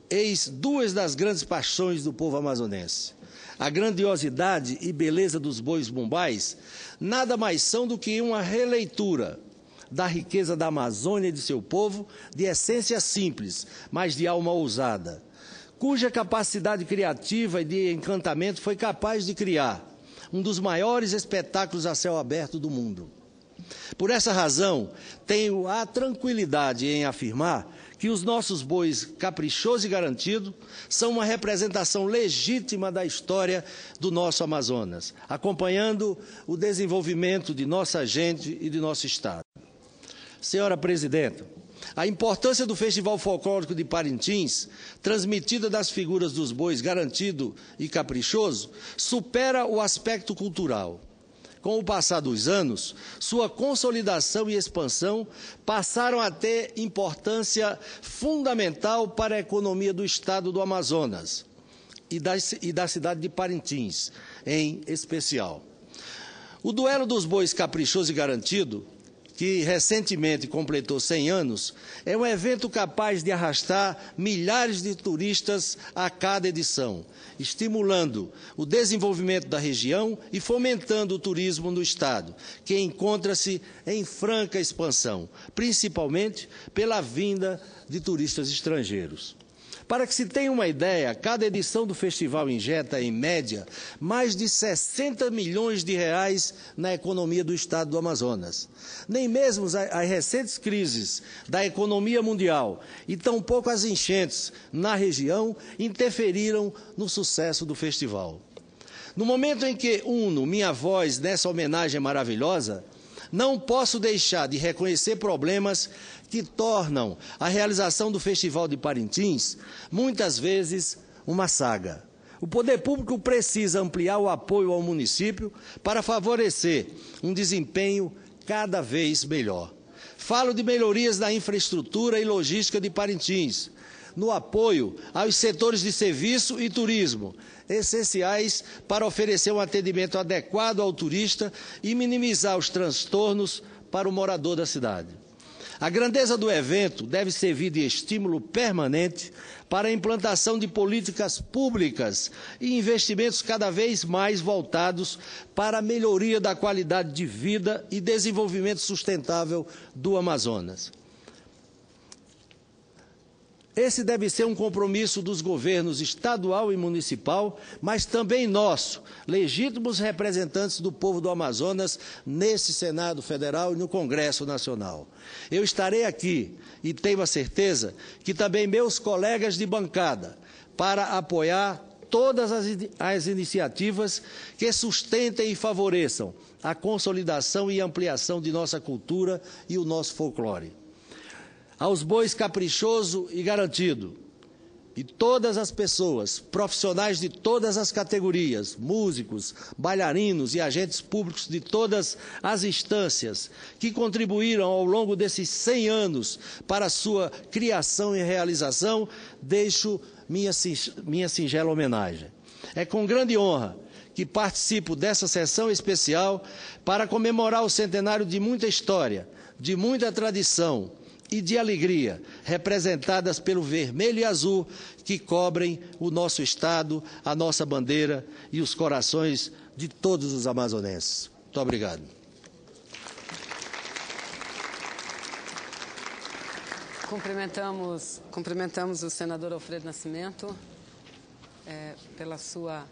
eis duas das grandes paixões do povo amazonense. A grandiosidade e beleza dos bois bumbás nada mais são do que uma releitura da riqueza da Amazônia e de seu povo, de essência simples, mas de alma ousada, cuja capacidade criativa e de encantamento foi capaz de criar um dos maiores espetáculos a céu aberto do mundo. Por essa razão, tenho a tranquilidade em afirmar que os nossos bois caprichoso e garantido são uma representação legítima da história do nosso Amazonas, acompanhando o desenvolvimento de nossa gente e de nosso Estado. Senhora Presidenta, a importância do Festival Folclórico de Parintins, transmitida das figuras dos bois garantido e caprichoso, supera o aspecto cultural. Com o passar dos anos, sua consolidação e expansão passaram a ter importância fundamental para a economia do estado do Amazonas e da cidade de Parintins, em especial. O duelo dos bois caprichoso e garantido, que recentemente completou 100 anos, é um evento capaz de arrastar milhares de turistas a cada edição, estimulando o desenvolvimento da região e fomentando o turismo no estado, que encontra-se em franca expansão, principalmente pela vinda de turistas estrangeiros. Para que se tenha uma ideia, cada edição do festival injeta, em média, mais de 60 milhões de reais na economia do estado do Amazonas. Nem mesmo as recentes crises da economia mundial e tampouco as enchentes na região interferiram no sucesso do festival. No momento em que uno minha voz nessa homenagem maravilhosa, não posso deixar de reconhecer problemas que tornam a realização do Festival de Parintins, muitas vezes, uma saga. O poder público precisa ampliar o apoio ao município para favorecer um desempenho cada vez melhor. Falo de melhorias na infraestrutura e logística de Parintins, no apoio aos setores de serviço e turismo, essenciais para oferecer um atendimento adequado ao turista e minimizar os transtornos para o morador da cidade. A grandeza do evento deve servir de estímulo permanente para a implantação de políticas públicas e investimentos cada vez mais voltados para a melhoria da qualidade de vida e desenvolvimento sustentável do Amazonas. Esse deve ser um compromisso dos governos estadual e municipal, mas também nosso, legítimos representantes do povo do Amazonas, nesse Senado Federal e no Congresso Nacional. Eu estarei aqui e tenho a certeza que também meus colegas de bancada, para apoiar todas as iniciativas que sustentem e favoreçam a consolidação e ampliação de nossa cultura e o nosso folclore. Aos bois Caprichoso e Garantido, e todas as pessoas, profissionais de todas as categorias, músicos, bailarinos e agentes públicos de todas as instâncias, que contribuíram ao longo desses 100 anos para a sua criação e realização, deixo minha singela homenagem. É com grande honra que participo dessa sessão especial para comemorar o centenário de muita história, de muita tradição e de alegria, representadas pelo vermelho e azul que cobrem o nosso estado, a nossa bandeira e os corações de todos os amazonenses. Muito obrigado. Cumprimentamos o senador Alfredo Nascimento pela sua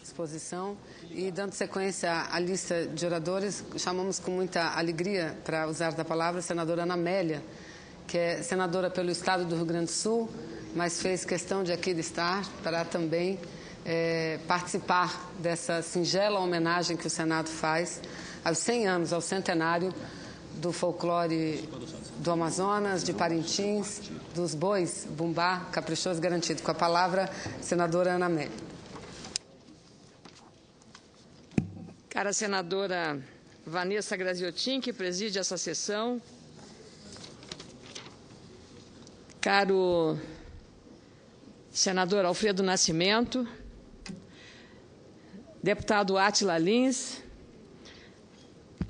exposição e, dando sequência à lista de oradores, chamamos com muita alegria, para usar da palavra, a senadora Ana Amélia, que é senadora pelo estado do Rio Grande do Sul, mas fez questão de aqui estar para também participar dessa singela homenagem que o Senado faz aos 100 anos, ao centenário do folclore do Amazonas, de Parintins, dos bois Bumbá, Caprichoso, Garantido. Com a palavra, senadora Ana Amélia. Cara senadora Vanessa Graziotin, que preside essa sessão. Caro senador Alfredo Nascimento, deputado Átila Lins,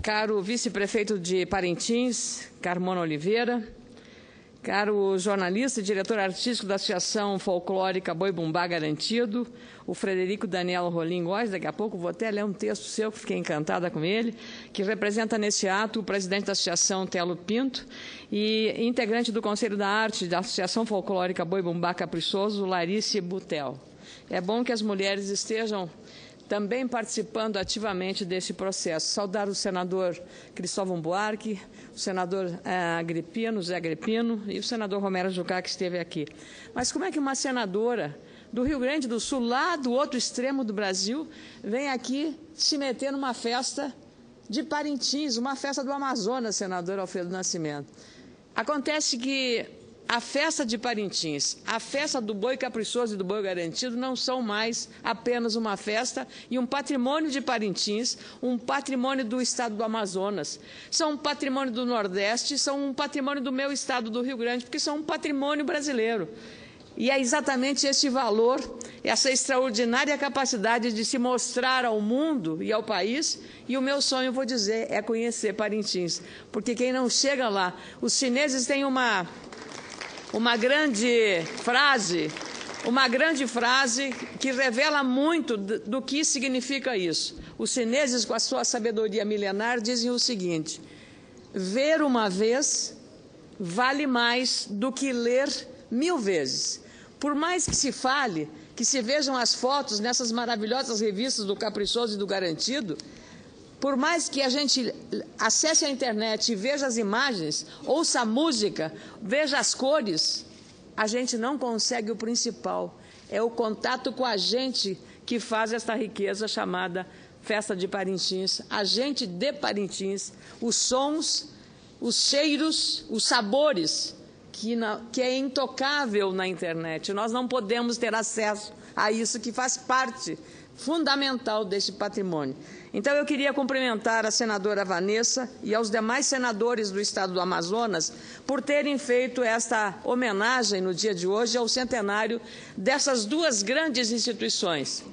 caro vice-prefeito de Parintins, Carmona Oliveira, caro jornalista e diretor artístico da Associação Folclórica Boi Bumbá Garantido, o Frederico Daniel Rolim Góes, daqui a pouco vou até ler um texto seu, que fiquei encantada com ele, que representa nesse ato o presidente da Associação Telo Pinto e integrante do Conselho da Arte da Associação Folclórica Boi Bumbá Caprichoso, Larice Butel. É bom que as mulheres estejam também participando ativamente desse processo. Saudar o senador Cristóvão Buarque, o senador Zé Agripino e o senador Romero Jucá, que esteve aqui. Mas como é que uma senadora do Rio Grande do Sul, lá do outro extremo do Brasil, vem aqui se meter numa festa de Parintins, uma festa do Amazonas, senador Alfredo Nascimento? Acontece que a festa de Parintins, a festa do boi caprichoso e do boi garantido não são mais apenas uma festa e um patrimônio de Parintins, um patrimônio do estado do Amazonas. São um patrimônio do Nordeste, são um patrimônio do meu estado do Rio Grande, porque são um patrimônio brasileiro. E é exatamente esse valor, essa extraordinária capacidade de se mostrar ao mundo e ao país. E o meu sonho, vou dizer, é conhecer Parintins. Porque quem não chega lá, os chineses têm uma grande frase que revela muito do que significa isso. Os chineses, com a sua sabedoria milenar, dizem o seguinte: ver uma vez vale mais do que ler 1000 vezes. Por mais que se fale, que se vejam as fotos nessas maravilhosas revistas do Caprichoso e do Garantido, por mais que a gente acesse a internet e veja as imagens, ouça a música, veja as cores, a gente não consegue o principal. É o contato com a gente que faz esta riqueza chamada Festa de Parintins, a gente de Parintins, os sons, os cheiros, os sabores, que é intocável na internet. Nós não podemos ter acesso a isso, que faz parte fundamental deste patrimônio. Então, eu queria cumprimentar a senadora Vanessa e aos demais senadores do Estado do Amazonas por terem feito esta homenagem no dia de hoje ao centenário dessas duas grandes instituições.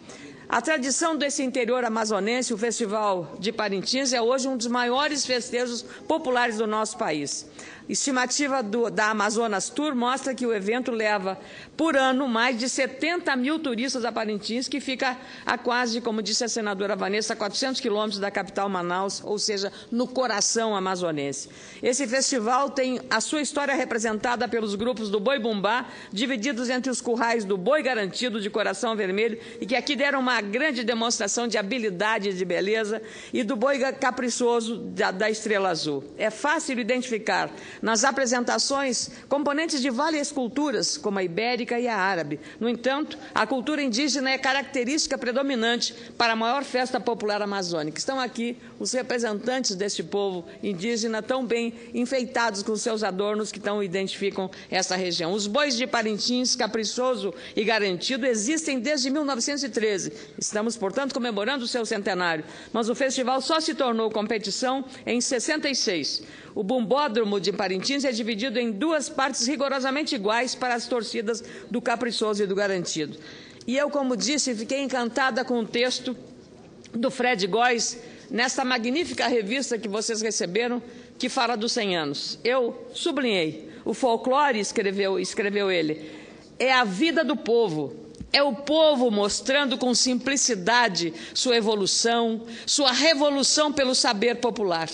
A tradição desse interior amazonense, o Festival de Parintins, é hoje um dos maiores festejos populares do nosso país. Estimativa da Amazonas Tour mostra que o evento leva, por ano, mais de 70 mil turistas a Parintins, que fica a quase, como disse a senadora Vanessa, 400 quilômetros da capital Manaus, ou seja, no coração amazonense. Esse festival tem a sua história representada pelos grupos do Boi Bumbá, divididos entre os currais do Boi Garantido, de Coração Vermelho, e que aqui deram uma grande demonstração de habilidade e de beleza, e do Boi Caprichoso, da Estrela Azul. É fácil identificar nas apresentações componentes de várias culturas, como a ibérica e a árabe. No entanto, a cultura indígena é característica predominante para a maior festa popular amazônica. Estão aqui os representantes deste povo indígena, tão bem enfeitados com seus adornos que tão identificam essa região. Os bois de Parintins, Caprichoso e Garantido existem desde 1913. Estamos, portanto, comemorando o seu centenário, mas o festival só se tornou competição em 66. O bumbódromo de Parintins é dividido em duas partes rigorosamente iguais para as torcidas do Caprichoso e do Garantido. E eu, como disse, fiquei encantada com o texto do Fred Góes, nesta magnífica revista que vocês receberam, que fala dos 100 anos. Eu sublinhei. O folclore, escreveu ele, é a vida do povo. É o povo mostrando com simplicidade sua evolução, sua revolução pelo saber popular.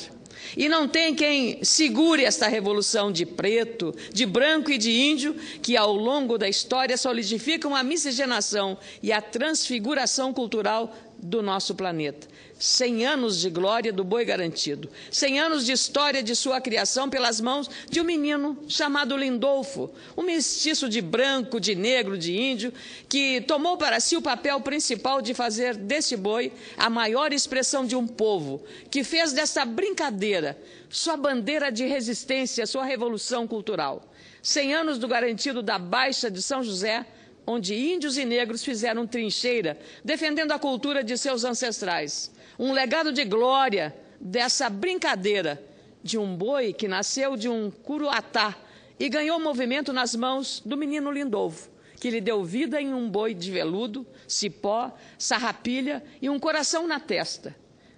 E não tem quem segure esta revolução de preto, de branco e de índio, que ao longo da história solidificam a miscigenação e a transfiguração cultural do nosso planeta. 100 anos de glória do Boi Garantido. 100 anos de história de sua criação pelas mãos de um menino chamado Lindolfo, um mestiço de branco, de negro, de índio, que tomou para si o papel principal de fazer deste boi a maior expressão de um povo, que fez dessa brincadeira sua bandeira de resistência, sua revolução cultural. 100 anos do Garantido da Baixa de São José, onde índios e negros fizeram trincheira, defendendo a cultura de seus ancestrais. Um legado de glória dessa brincadeira de um boi que nasceu de um curuatá e ganhou movimento nas mãos do menino Lindolfo, que lhe deu vida em um boi de veludo, cipó, sarrapilha e um coração na testa.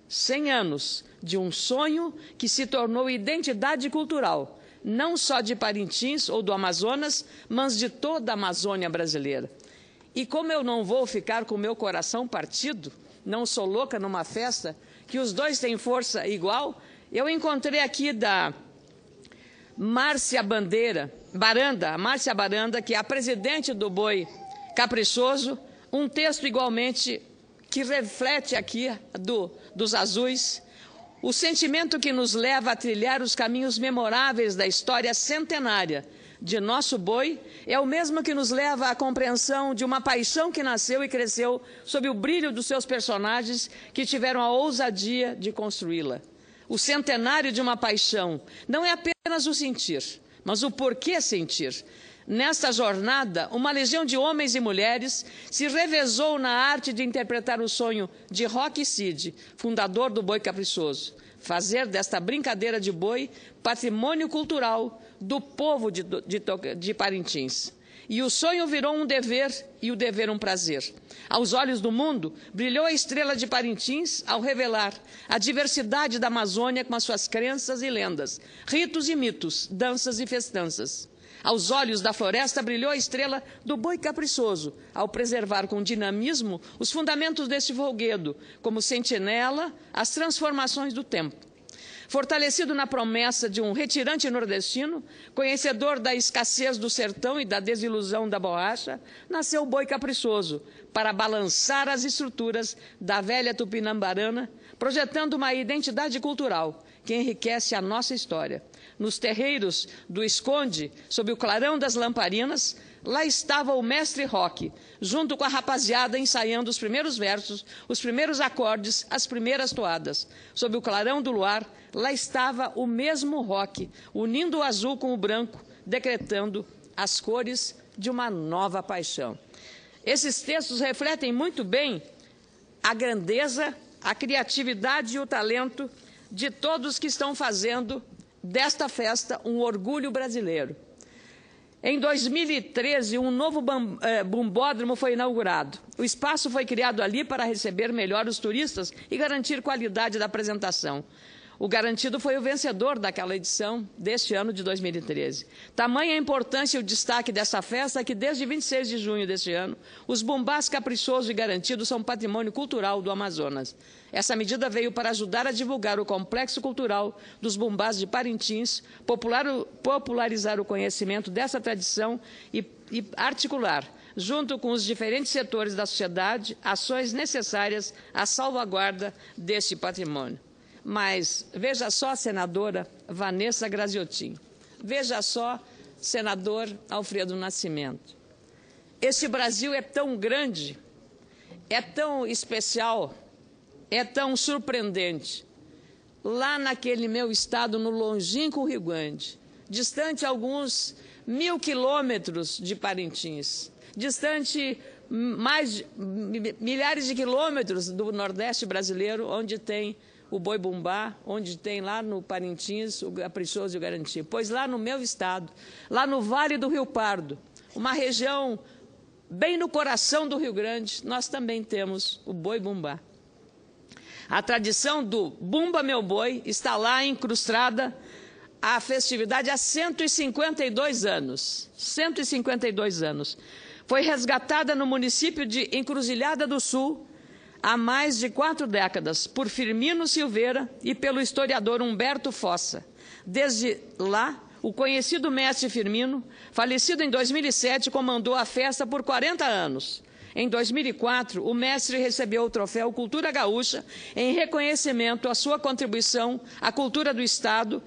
100 anos de um sonho que se tornou identidade cultural, não só de Parintins ou do Amazonas, mas de toda a Amazônia brasileira. E como eu não vou ficar com o meu coração partido, não sou louca numa festa, que os dois têm força igual, eu encontrei aqui da Márcia Baranda, que é a presidente do Boi Caprichoso, um texto igualmente que reflete aqui dos azuis, o sentimento que nos leva a trilhar os caminhos memoráveis da história centenária de nosso boi é o mesmo que nos leva à compreensão de uma paixão que nasceu e cresceu sob o brilho dos seus personagens que tiveram a ousadia de construí-la. O centenário de uma paixão não é apenas o sentir, mas o porquê sentir. Nesta jornada, uma legião de homens e mulheres se revezou na arte de interpretar o sonho de Roque Cid, fundador do Boi Caprichoso, fazer desta brincadeira de boi patrimônio cultural do povo de Parintins. E o sonho virou um dever e o dever um prazer. Aos olhos do mundo, brilhou a estrela de Parintins ao revelar a diversidade da Amazônia com as suas crenças e lendas, ritos e mitos, danças e festanças. Aos olhos da floresta, brilhou a estrela do boi caprichoso, ao preservar com dinamismo os fundamentos deste folguedo, como sentinela às transformações do tempo. Fortalecido na promessa de um retirante nordestino, conhecedor da escassez do sertão e da desilusão da borracha, nasceu o boi caprichoso, para balançar as estruturas da velha tupinambarana, projetando uma identidade cultural que enriquece a nossa história. Nos terreiros do Esconde, sob o clarão das lamparinas, lá estava o mestre Roque, junto com a rapaziada ensaiando os primeiros versos, os primeiros acordes, as primeiras toadas. Sob o clarão do luar, lá estava o mesmo Roque, unindo o azul com o branco, decretando as cores de uma nova paixão. Esses textos refletem muito bem a grandeza, a criatividade e o talento de todos que estão fazendo desta festa um orgulho brasileiro. Em 2013, um novo bumbódromo foi inaugurado. O espaço foi criado ali para receber melhor os turistas e garantir qualidade da apresentação. O garantido foi o vencedor daquela edição deste ano de 2013. Tamanha a importância e o destaque dessa festa que, desde 26 de junho deste ano, os bumbás caprichoso e garantido são patrimônio cultural do Amazonas. Essa medida veio para ajudar a divulgar o complexo cultural dos bumbás de Parintins, popularizar o conhecimento dessa tradição e articular, junto com os diferentes setores da sociedade, ações necessárias à salvaguarda deste patrimônio. Mas veja só, senadora Vanessa Graziotin, veja só, senador Alfredo Nascimento. Este Brasil é tão grande, é tão especial, é tão surpreendente. Lá naquele meu estado, no longínquo Rio Grande, distante alguns 1000 quilômetros de Parintins, distante milhares de quilômetros do Nordeste brasileiro, onde tem o boi bumbá, onde tem lá no Parintins o caprichoso e o garantido. Pois lá no meu estado, lá no Vale do Rio Pardo, uma região bem no coração do Rio Grande, nós também temos o boi bumbá. A tradição do Bumba Meu Boi está lá incrustada a festividade há 152 anos. 152 anos. Foi resgatada no município de Encruzilhada do Sul, há mais de 4 décadas, por Firmino Silveira e pelo historiador Humberto Fossa. Desde lá, o conhecido mestre Firmino, falecido em 2007, comandou a festa por 40 anos. Em 2004, o mestre recebeu o troféu Cultura Gaúcha em reconhecimento à sua contribuição à cultura do Estado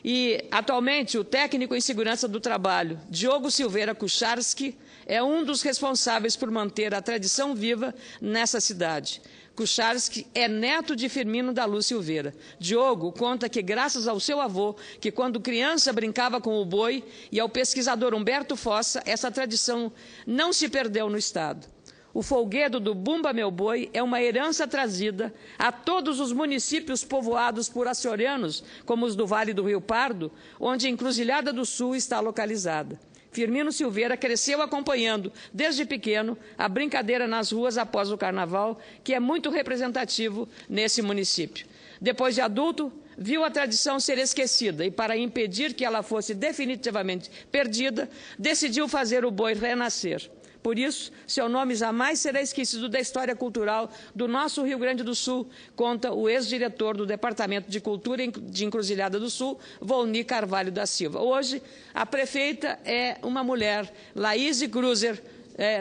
e, atualmente, o técnico em segurança do trabalho, Diogo Silveira Kucharski, é um dos responsáveis por manter a tradição viva nessa cidade. Kucharski é neto de Firmino da Luz Silveira. Diogo conta que, graças ao seu avô, que quando criança brincava com o boi, e ao pesquisador Humberto Fossa, essa tradição não se perdeu no Estado. O folguedo do Bumba Meu Boi é uma herança trazida a todos os municípios povoados por açorianos, como os do Vale do Rio Pardo, onde a Encruzilhada do Sul está localizada. Firmino Silveira cresceu acompanhando, desde pequeno, a brincadeira nas ruas após o Carnaval, que é muito representativo nesse município. Depois de adulto, viu a tradição ser esquecida e, para impedir que ela fosse definitivamente perdida, decidiu fazer o boi renascer. Por isso, seu nome jamais será esquecido da história cultural do nosso Rio Grande do Sul, conta o ex-diretor do Departamento de Cultura de Encruzilhada do Sul, Volni Carvalho da Silva. Hoje, a prefeita é uma mulher, Laís Cruzer,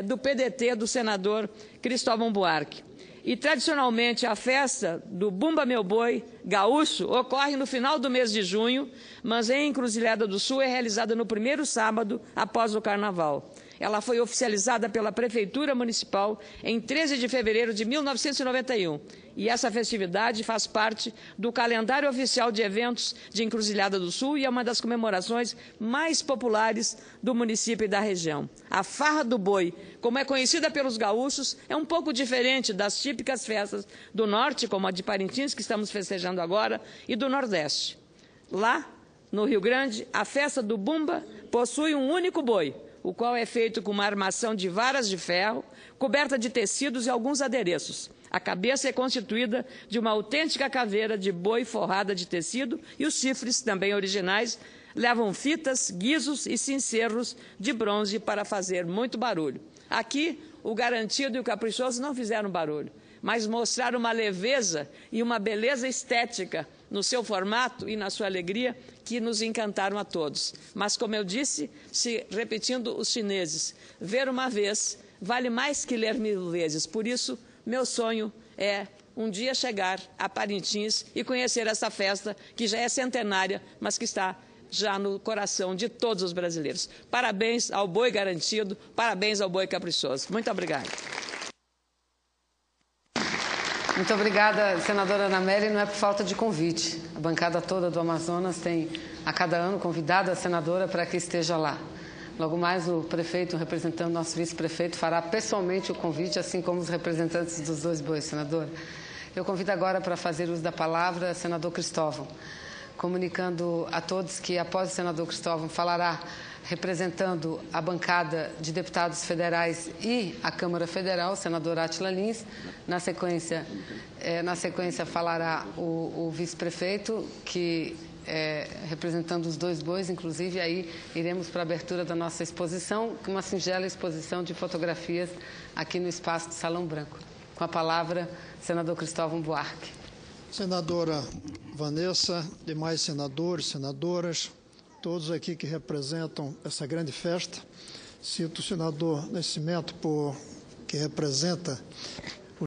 do PDT, do senador Cristóvão Buarque. E, tradicionalmente, a festa do Bumba Meu Boi gaúcho ocorre no final do mês de junho, mas em Encruzilhada do Sul é realizada no primeiro sábado após o Carnaval. Ela foi oficializada pela Prefeitura Municipal em 13 de fevereiro de 1991. E essa festividade faz parte do calendário oficial de eventos de Encruzilhada do Sul e é uma das comemorações mais populares do município e da região. A Farra do Boi, como é conhecida pelos gaúchos, é um pouco diferente das típicas festas do Norte, como a de Parintins, que estamos festejando agora, e do Nordeste. Lá, no Rio Grande, a festa do Bumba possui um único boi, o qual é feito com uma armação de varas de ferro, coberta de tecidos e alguns adereços. A cabeça é constituída de uma autêntica caveira de boi forrada de tecido e os chifres, também originais, levam fitas, guizos e cincerros de bronze para fazer muito barulho. Aqui, o Garantido e o Caprichoso não fizeram barulho, mas mostraram uma leveza e uma beleza estética no seu formato e na sua alegria que nos encantaram a todos. Mas, como eu disse, repetindo os chineses, ver uma vez vale mais que ler 1000 vezes. Por isso, meu sonho é um dia chegar a Parintins e conhecer essa festa que já é centenária, mas que está já no coração de todos os brasileiros. Parabéns ao Boi Garantido, parabéns ao Boi Caprichoso. Muito obrigada. Muito obrigada, senadora Ana Amélia, não é por falta de convite. A bancada toda do Amazonas tem, a cada ano, convidado a senadora para que esteja lá. Logo mais, o prefeito, representando nosso vice-prefeito, fará pessoalmente o convite, assim como os representantes dos dois bois, senadora. Eu convido agora para fazer uso da palavra o senador Cristóvão, comunicando a todos que, após o senador Cristóvão, falará representando a bancada de deputados federais e a Câmara Federal, o senador Átila Lins. Na sequência falará o vice-prefeito, que representando os dois bois, inclusive, aí iremos para a abertura da nossa exposição, uma singela exposição de fotografias aqui no espaço do Salão Branco. Com a palavra, senador Cristóvão Buarque. Senadora Vanessa, demais senadores, senadoras, todos aqui que representam essa grande festa. Cito o senador Nascimento, que representa